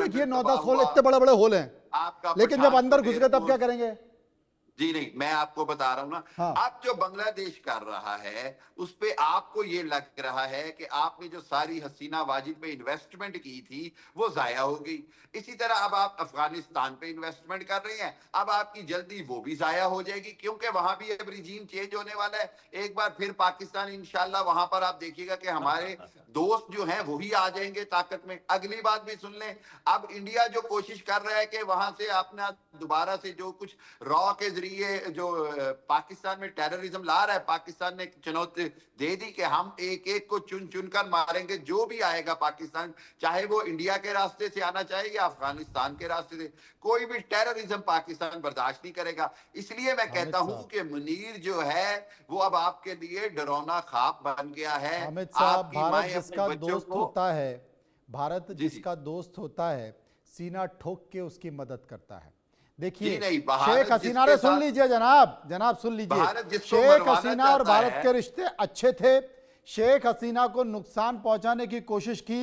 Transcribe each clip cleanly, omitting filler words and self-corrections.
देखिए 9-10 होल, इतने बड़े बड़े होल हैं, आपका लेकिन जब अंदर घुस गए तब क्या करेंगे? जी नहीं, मैं आपको बता रहा हूं ना। हाँ। अब जो बांग्लादेश कर रहा है उस पे आपको ये लग रहा है कि आपने जो सारी हसीना वाजिद पे इन्वेस्टमेंट की थी वो जाया हो गई। इसी तरह अब आप अफगानिस्तान पे इन्वेस्टमेंट कर रहे हैं, अब आपकी जल्दी वो भी जाया हो जाएगी, क्योंकि वहां भी अब रिजीम चेंज होने वाला है। एक बार फिर पाकिस्तान इंशाल्लाह वहां पर आप देखिएगा कि हमारे दोस्त जो हैं वही आ जाएंगे ताकत में। अगली बात भी सुन लें, अब इंडिया जो कोशिश कर रहा है कि वहां से अपना दोबारा से जो कुछ रॉ के जरिए जो पाकिस्तान में टेररिज्म ला रहा है, पाकिस्तान ने चुनौती दे दी कि हम एक एक को चुन चुन कर मारेंगे जो भी आएगा पाकिस्तान, चाहे वो इंडिया के रास्ते से आना चाहे या अफगानिस्तान के रास्ते से, कोई भी टेररिज्म पाकिस्तान बर्दाश्त नहीं करेगा। इसलिए मैं कहता हूं कि मुनीर जो है वो अब आपके लिए डरौना ख्वाब बन गया है। हामिद साहब, आपकी भारत माए अपने जिसका बच्चों दोस्त को होता है, भारत जी जी जिसका दोस्त होता है, सीना ठोक के उसकी मदद करता है। देखिए जी नहीं, शेख भारत हसीना, जिसके रे सुन साथ, लीजिए जनाब, जनाब सुन लीजिए, भारत जिसको शेख मरवाना हसीना और चाहता भारत है। के रिश्ते अच्छे थे। शेख हसीना को नुकसान पहुंचाने की कोशिश की,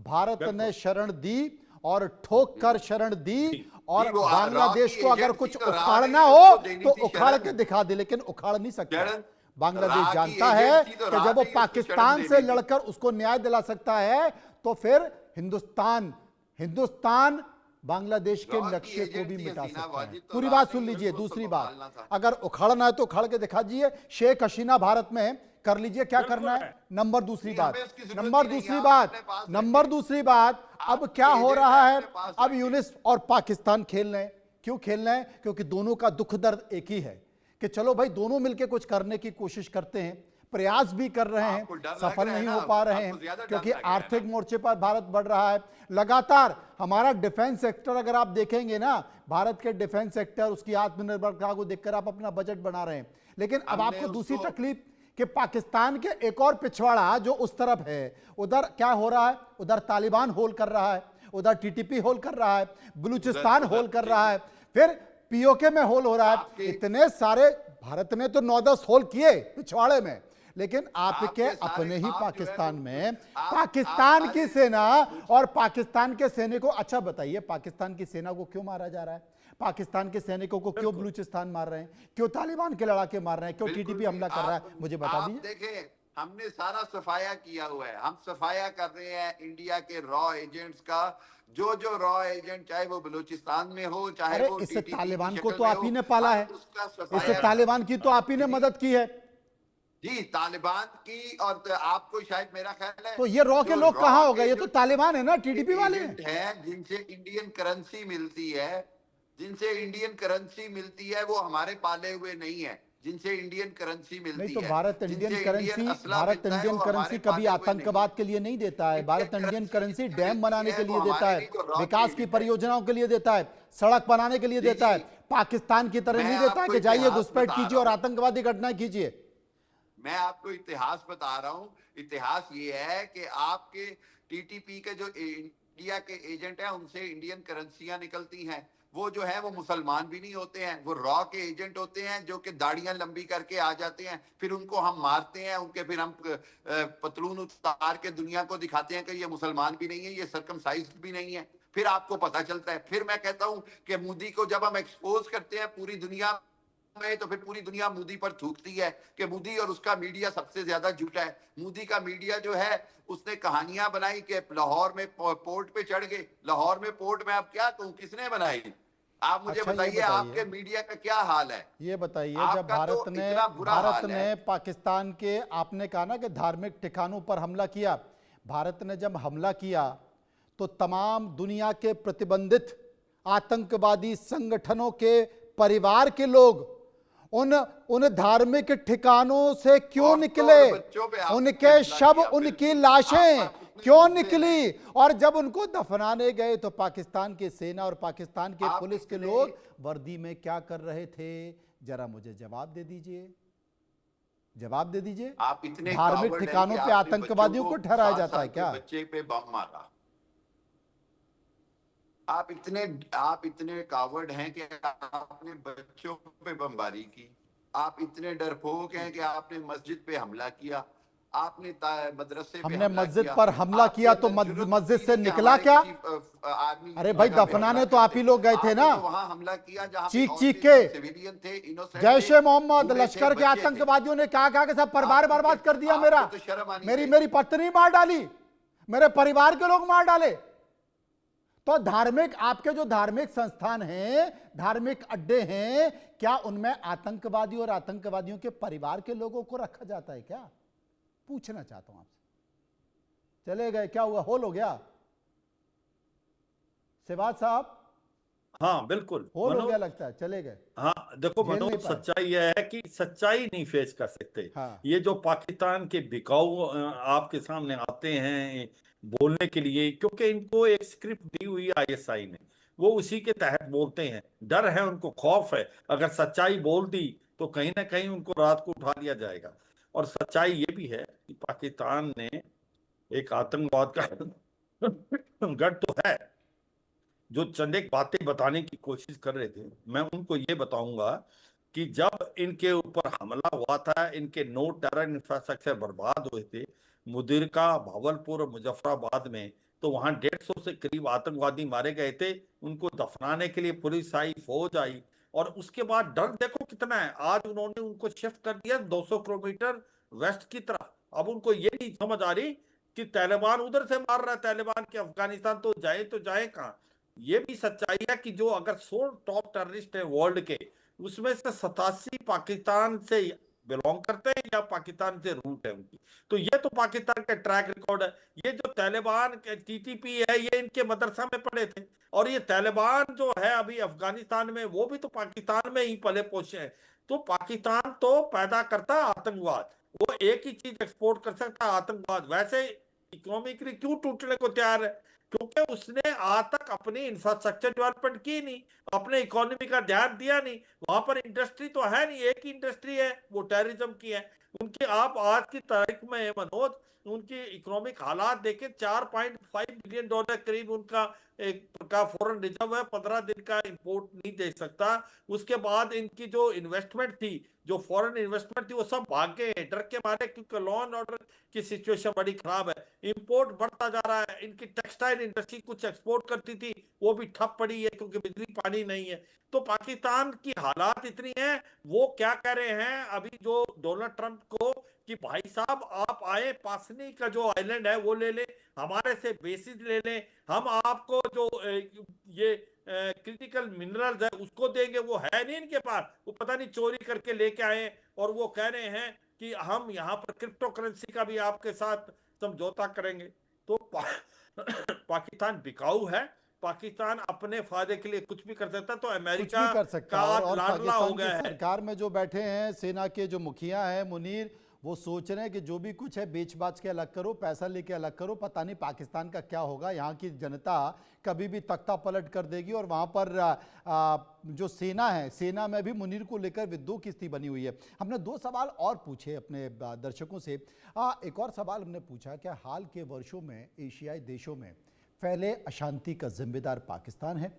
भारत ने शरण दी और ठोक कर शरण दी। और जी वो रॉ बांग्लादेश की को अगर एजेंट थी कुछ तो रॉ ने उखाड़ना ही हो उसको देनी तो थी उखाड़ शरण। के दिखा दे, लेकिन उखाड़ नहीं सकता। शरण बांग्लादेश रॉ की जानता है एजेंट थी तो कि रॉ जब वो ने ही उसको शरण पाकिस्तान से देनी थी। लड़कर उसको न्याय दिला सकता है तो फिर हिंदुस्तान हिंदुस्तान बांग्लादेश के रॉ की लक्ष्य को एजेंट भी थी मिटा हसीना सकता है। वाजिद, तो पूरी रॉ बात ने सुन ही लीजिए। उसको दूसरी बात, संभालना था। अगर उखाड़ना है तो उखाड़ के दिखा दीजिए। शेख हसीना भारत में है, कर लीजिए क्या करना है। नंबर दूसरी नहीं, बात, हमें उसकी जरूरत नंबर ही नहीं है, दूसरी आप बात, अपने पास नंबर रखें। दूसरी बात, अब आपकी क्या हो एजेंट रहा है? अपने पास अब रखें। यूनिस और पाकिस्तान खेल रहे हैं। क्यों खेल रहे हैं? क्योंकि दोनों का दुख दर्द एक ही है कि चलो भाई दोनों मिलकर कुछ करने की कोशिश करते हैं, प्रयास भी कर रहे हैं, आपको डर लग सफल रहा है नहीं ना, हो पा रहे हैं आपको ज्यादा डर क्योंकि लग रहा है आर्थिक ना। मोर्चे पर भारत बढ़ रहा है लगातार। हमारा डिफेंस सेक्टर अगर आप देखेंगे ना, भारत के डिफेंस सेक्टर, उसकी आत्मनिर्भरता को देखकर आप अपना बजट बना रहे हैं। लेकिन अब हमने आपको दूसरी उसको तकलीफ कि पाकिस्तान के एक और पिछवाड़ा जो उस तरफ है, उधर क्या हो रहा है? उधर तालिबान होल कर रहा है, उधर टीटीपी होल कर रहा है, बलूचिस्तान होल कर रहा है, फिर पीओके में होल हो रहा है। इतने सारे भारत ने तो 9-10 होल किए पिछवाड़े में, लेकिन आपके अपने ही पाकिस्तान में पाकिस्तान की सेना और पाकिस्तान के सैनिकों, अच्छा बताइए पाकिस्तान की सेना को क्यों मारा जा रहा है? पाकिस्तान के सैनिकों को क्यों बलूचिस्तान मार रहे हैं? क्यों तालिबान के लड़ाके मार रहे हैं? क्यों टीटीपी हमला कर रहा है? मुझे बता दीजिए। देखें, हमने सारा सफाया किया हुआ है, हम सफाया कर रहे हैं इंडिया के रॉ एजेंट्स का। जो जो रॉ एजेंट, चाहे वो बलूचिस्तान में हो, चाहे अरे वो इससे टीटीपी तालिबान की को शक्ल तो में आप हो, ही ने पाला है, उसका इससे सफाया। तालिबान की तो आप ही ने मदद की है। जी तालिबान की, और तो आपको शायद मेरा ख्याल है तो ये रॉ के जो लोग रॉ कहां हो गए? के ये जो तो तालिबान है ना, टीटीपी वाले हैं। एजेंट हैं जिनसे इंडियन करेंसी मिलती है, जिनसे इंडियन करेंसी मिलती है, वो हमारे पाले हुए नहीं है। जिनसे इंडियन करेंसी नहीं मिलती तो है, भारत इंडियन जिनसे इंडियन करेंसी, असला भारत मिलता है, इंडियन वो करेंसी हमारे कभी पाले हुए नहीं है। आतंकवाद के लिए नहीं देता है। Indian Bharat Indian currency currency जिससे डैम मिलती बनाने है के वो लिए देता हमारे है, नहीं, वो रॉ की विकास की एजेंट है। परियोजनाओं के लिए देता है, सड़क बनाने के लिए जी देता जी, है। पाकिस्तान की तरह मैं नहीं देता है आपको कि जाइए इतिहास घुसपैठ बता कीजिए रहा और हूँ, आतंकवादी घटना कीजिए। मैं आपको इतिहास बता रहा हूँ। इतिहास ये है कि आपके टीटीपी के जो इंडिया के एजेंट हैं उनसे इंडियन करेंसियां निकलती हैं। वो जो है वो मुसलमान भी नहीं होते हैं, वो रॉ के एजेंट होते हैं जो कि दाढ़ियां लंबी करके आ जाते हैं, फिर उनको हम मारते हैं, उनके फिर हम पतलून उतार के दुनिया को दिखाते हैं कि ये मुसलमान भी नहीं है, ये सरकमसाइज्ड भी नहीं है। फिर आपको पता चलता है। फिर मैं कहता हूं कि मोदी को जब हम एक्सपोज करते हैं पूरी दुनिया में, तो फिर पूरी दुनिया मोदी पर थूकती है कि मोदी और उसका मीडिया सबसे ज्यादा झूठा है। मोदी का मीडिया जो है उसने कहानियां बनाई कि लाहौर में पोर्ट पे चढ़ गए। लाहौर में पोर्ट में अब क्या कहूं, किसने बनाई? आप मुझे अच्छा ये बताइए बताइए, आपके मीडिया का क्या हाल है? ये बताइए, जब आपका तो इतना बुरा भारत हाल है। ने पाकिस्तान के, आपने कहा ना कि धार्मिक ठिकानों पर हमला किया, भारत ने जब हमला किया तो तमाम दुनिया के प्रतिबंधित आतंकवादी संगठनों के परिवार के लोग उन उन धार्मिक ठिकानों से क्यों निकले? उनके शव, उनकी लाशें क्यों निकली? और जब उनको दफनाने गए तो पाकिस्तान की सेना और पाकिस्तान के पुलिस के लोग वर्दी में क्या कर रहे थे? जरा मुझे जवाब दे दीजिए, जवाब दे दीजिए। आप इतने धार्मिक ठिकानों पे आतंकवादियों को ठहराया जाता है क्या? बच्चे पे बम मारा। आप इतने कावर्ड हैं कि आपने बच्चों पे बमबारी की। आप इतने डरपोक हैं कि आपने मस्जिद पे हमला किया। आपने मदरसे पे हमने हमला मस्जिद किया, पर हमला आपके किया तो अंदर जुर्म मस्जिद थी से कि निकला हमारे क्या? किसी आदमी की अरे भाई, जगह पे दफनाने हमला तो कर आप दे। ही लोग गए थे आपने ना, तो वहां हमला किया जहां पे चीख चीख औरतें के। थी, सिविलियन थे, इनोसेंट जैश थे, ए मोहम्मद, बूढ़े थे, लश्कर के बच्चे थे। आतंकवादियों ने कहा कि सब परिवार आपको बर्बाद कर दिया आपको मेरा, तो शर्म आनी मेरी चाहिए। मेरी पत्नी मार डाली, मेरे परिवार के लोग मार डाले। तो धार्मिक, आपके जो धार्मिक संस्थान हैं, धार्मिक अड्डे हैं, क्या उनमें आतंकवादी और आतंकवादियों के परिवार के लोगों को रखा जाता है क्या? पूछना चाहता हूं आपसे। चले गए, क्या हुआ, होल हो गया सिवाज साहब? हाँ बिल्कुल होल हो मनोज। गया लगता है, चले गए, हाँ देखो झेल नहीं मनोज, पाए। सच्चाई यह है कि सच्चाई नहीं फेस कर सकते। हाँ, ये जो पाकिस्तान के बिकाऊ आपके सामने आते हैं बोलने के लिए, क्योंकि इनको एक स्क्रिप्ट दी हुई आईएसआई ने, वो उसी के तहत बोलते हैं। डर है उनको, खौफ है, अगर सच्चाई बोल दी तो कहीं ना कहीं उनको रात को उठा लिया जाएगा। और सच्चाई ये भी है कि पाकिस्तान ने एक आतंकवाद का गढ़ तो है। जो चंद एक बातें बताने की कोशिश कर रहे थे, मैं उनको ये बताऊंगा कि जब इनके ऊपर हमला हुआ था, इनके 9 टेरर इंफ्रास्ट्रक्चर बर्बाद हुए थे मुदिरका, भावलपुर और मुजफ्फराबाद में, तो वहां 150 से करीब आतंकवादी मारे गए थे। उनको दफनाने के लिए पुलिस आई, फौज आई, और उसके बाद डर देखो कितना है। आज उन्होंने उनको शिफ्ट कर दिया 200 किलोमीटर वेस्ट की तरफ। अब उनको ये नहीं समझ आ रही कि तालिबान उधर से मार रहा है, तालिबान के अफगानिस्तान तो जाए कहाँ। ये भी सच्चाई है कि जो अगर 100 टॉप टेररिस्ट है वर्ल्ड के, उसमें से 87 पाकिस्तान से बिलोंग करते हैं या पाकिस्तान से रूट है उनकी। तो ये तो पाकिस्तान का ट्रैक रिकॉर्ड है। ये जो तालिबान के टीटीपी है, ये इनके मदरसा में पढ़े थे। और ये तालिबान जो है अभी अफगानिस्तान में, वो भी तो पाकिस्तान में ही पले पोषे हैं। तो पाकिस्तान तो पैदा करता है आतंकवाद, वो एक ही चीज एक्सपोर्ट कर सकता है, आतंकवाद। वैसे इकोनॉमिकली क्यों टूटने को तैयार है? क्योंकि उसने आज तक अपनी इंफ्रास्ट्रक्चर डेवलपमेंट की नहीं, अपने इकोनॉमी का ध्यान दिया नहीं। वहां पर इंडस्ट्री तो है नहीं, एक ही इंडस्ट्री है, वो टेररिज्म की है उनकी। आप आज की तारीख में मनोज, उनकी इकोनॉमिक हालात देखें, $4.5 बिलियन करीब उनका एक का फॉरेन रिजर्व है, 15 दिन का इंपोर्ट नहीं दे सकता। उसके बाद इनकी जो इन्वेस्टमेंट थी, जो फॉरेन इन्वेस्टमेंट थी, वो सब भाग गए हैं डर के मारे, क्योंकि लॉ एंड ऑर्डर की सिचुएशन बड़ी खराब है। इंपोर्ट बढ़ता जा रहा है। इनकी टेक्सटाइल इंडस्ट्री कुछ एक्सपोर्ट करती थी, वो भी ठप पड़ी है क्योंकि बिजली पानी नहीं है। तो पाकिस्तान की हालात इतनी है। वो क्या कह रहे हैं अभी जो डोनाल्ड ट्रंप को, कि भाई साहब आप आए, पासनी का जो आइलैंड है वो ले लें, हमारे से बेसिस ले लें, हम आपको जो ये क्रिटिकल मिनरल्स है उसको देंगे। वो है नहीं इनके पास, वो पता नहीं चोरी करके लेके आए। और वो कह रहे हैं कि हम यहाँ पर क्रिप्टो करेंसी का भी आपके साथ समझौता करेंगे। तो पाकिस्तान बिकाऊ है। पाकिस्तान अपने फायदे के लिए कुछ भी कर सकता है। तो कुछ अमेरिका भी कर सकता का है। और लाडला हो पाकिस्तान गया की है। सरकार में जो बैठे हैं सेना के जो मुखिया हैं मुनीर, वो सोच रहे हैं कि जो भी कुछ है बेच बाच के अलग करो, पैसा लेके अलग करो, पता नहीं पाकिस्तान का क्या होगा। यहाँ की जनता कभी भी तख्ता पलट कर देगी। और वहाँ पर जो सेना है, सेना में भी मुनीर को लेकर विद्रोह की स्थिति बनी हुई है। हमने 2 सवाल और पूछे अपने दर्शकों से। एक और सवाल हमने पूछा, क्या हाल के वर्षों में एशियाई देशों में फैले अशांति का जिम्मेदार पाकिस्तान है?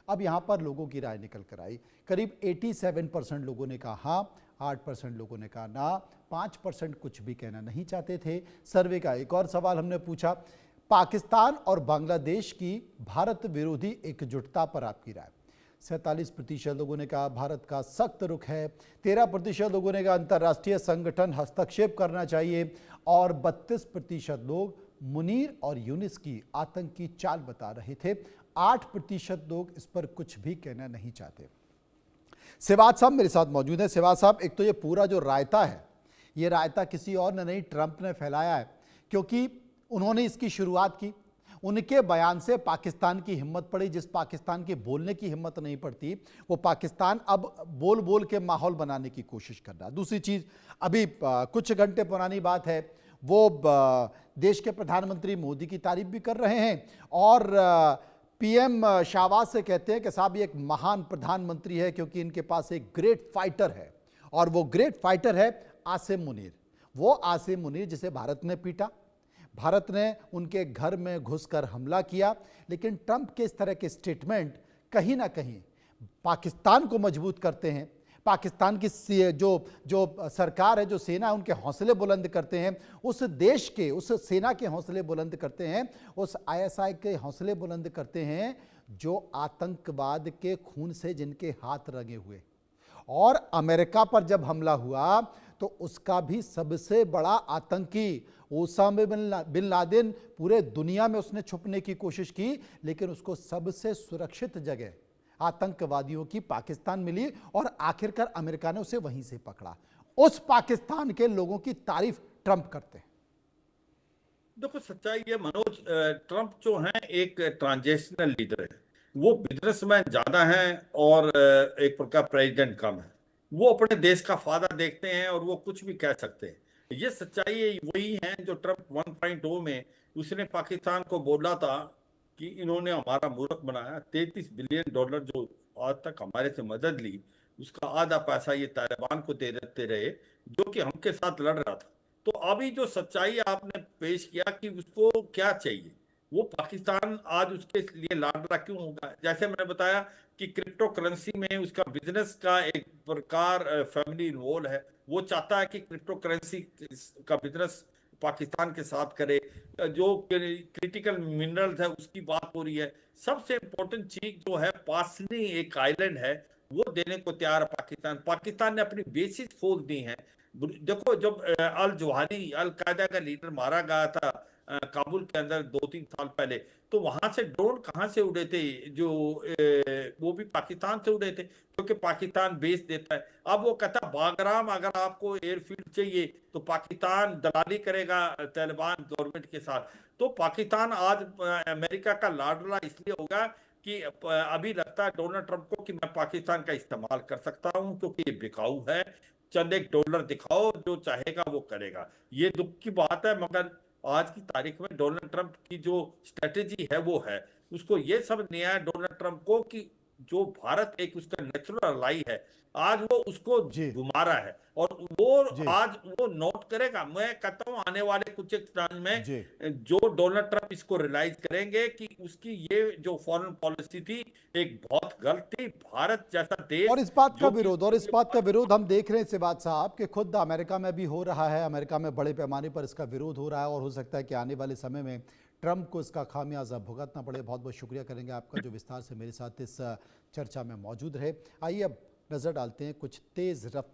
अब यहाँ पर लोगों की राय निकल कर आई। करीब 87% लोगों ने कहा हाँ, 8% लोगों ने कहा ना, 5% कुछ भी कहना नहीं चाहते थे। सर्वे का एक और सवाल हमने पूछा, पाकिस्तान और बांग्लादेश की भारत विरोधी एकजुटता पर आपकी राय। 47% लोगों ने कहा भारत का सख्त रुख है, 13% लोगों ने कहा अंतर्राष्ट्रीय संगठन हस्तक्षेप करना चाहिए, और 32% लोग मुनीर और यूनिस की आतंकी चाल बता रहे थे। 8% लोग इस पर कुछ भी कहना नहीं चाहते। सिवाज साहब मेरे साथ मौजूद हैं। सिवाज साहब, एक तो ये पूरा जो रायता है, ये रायता किसी और ने नहीं, ट्रंप ने फैलाया है, क्योंकि उन्होंने इसकी शुरुआत की। उनके बयान से पाकिस्तान की हिम्मत पड़ी। जिस पाकिस्तान की बोलने की हिम्मत नहीं पड़ती, वो पाकिस्तान अब बोल बोल के माहौल बनाने की कोशिश कर रहा है। दूसरी चीज, अभी कुछ घंटे पुरानी बात है, वो देश के प्रधानमंत्री मोदी की तारीफ भी कर रहे हैं, और पीएम शाहबाज से कहते हैं कि साहब ये एक महान प्रधानमंत्री है, क्योंकि इनके पास एक ग्रेट फाइटर है, और वो ग्रेट फाइटर है आसिम मुनीर। वो आसिम मुनीर जिसे भारत ने पीटा, भारत ने उनके घर में घुसकर हमला किया। लेकिन ट्रंप के इस तरह के स्टेटमेंट कहीं ना कहीं पाकिस्तान को मजबूत करते हैं, पाकिस्तान की जो जो सरकार है, जो सेना है, उनके हौसले बुलंद करते हैं, उस देश के, उस सेना के हौसले बुलंद करते हैं, उस आईएसआई के हौसले बुलंद करते हैं जो आतंकवाद के खून से जिनके हाथ रंगे हुए। और अमेरिका पर जब हमला हुआ तो उसका भी सबसे बड़ा आतंकी ओसामा बिन लादेन, पूरे दुनिया में उसने छुपने की कोशिश की, लेकिन उसको सबसे सुरक्षित जगह आतंकवादियों की पाकिस्तान मिली और आखिरकार अमेरिका ने उसे वहीं से पकड़ा। उस पाकिस्तान के लोगों की तारीफ ट्रंप करते हैं। देखो सच्चाई ये मनोज, ट्रंप जो है एक ट्रांजिशनल लीडर है। वो बिजनेसमैन ज्यादा है और एक प्रकार प्रेसिडेंट कम है। वो अपने देश का फायदा देखते हैं और वो कुछ भी कह सकते हैं। ये सच्चाई वही है जो ट्रंप 1.0 में उसने पाकिस्तान को बोला था कि इन्होंने हमारा मूर्ख बनाया। $33 बिलियन जो आज तक हमारे से मदद ली, उसका आधा पैसा ये तालिबान को दे देते रहे जो कि हमके साथ लड़ रहा था। तो अभी जो सच्चाई आपने पेश किया कि उसको क्या चाहिए, वो पाकिस्तान आज उसके लिए लाडला क्यों होगा। जैसे मैंने बताया कि क्रिप्टो करेंसी में उसका बिजनेस का एक प्रकार फैमिली इन्वॉल्व है। वो चाहता है कि क्रिप्टो करेंसी का बिजनेस पाकिस्तान के साथ करे। जो क्रिटिकल मिनरल्स है उसकी बात हो रही है। सबसे इंपॉर्टेंट चीज जो है, पासनी एक आइलैंड है, वो देने को तैयार है पाकिस्तान। पाकिस्तान ने अपनी बेसिस खोल दी है। देखो जब अल जवाहिरी अल कायदा का लीडर मारा गया था काबुल के अंदर 2-3 साल पहले, तो वहां से ड्रोन कहां से उड़े थे, जो वो भी पाकिस्तान से उड़े थे, क्योंकि पाकिस्तान बेस देता है। अब वो कहता बागराम अगर आपको एयरफील्ड चाहिए तो पाकिस्तान दलाली करेगा तालिबान गवर्नमेंट के साथ। तो पाकिस्तान आज अमेरिका का लाडला इसलिए होगा कि अभी लगता है डोनाल्ड ट्रंप को कि मैं पाकिस्तान का इस्तेमाल कर सकता हूं क्योंकि ये बिकाऊ है। चंद एक डॉलर दिखाओ, जो चाहेगा वो करेगा। ये दुख की बात है, मगर आज की तारीख में डोनाल्ड ट्रंप की जो स्ट्रेटेजी है वो है। उसको ये समझ नहीं आया डोनाल्ड ट्रंप को कि जो भारत एक उसका नेचुरल अलाई है, आज वो उसको जी घुमा रहा है और वो जी आज वो नोट करेगा। मैं कहता हूं आने वाले कुछ एक टाइम में जी। जो डोनाल्ड ट्रंप इसको रियलाइज करेंगे कि उसकी ये जो फॉरेन पॉलिसी थी एक बहुत गलत थी। भारत जैसा देश और इस बात का जो कि विरोध, और इस बात का विरोध हम देख रहे हैं सिवात साहब कि खुद अमेरिका में भी हो रहा है। अमेरिका में बड़े पैमाने पर इसका विरोध हो रहा है और हो सकता है कि आने वाले समय में ट्रंप को इसका खामियाजा भुगतना पड़े। बहुत बहुत शुक्रिया करेंगे आपका जो विस्तार से मेरे साथ इस चर्चा में मौजूद रहे। आइए अब नजर डालते हैं कुछ तेज रफ्तार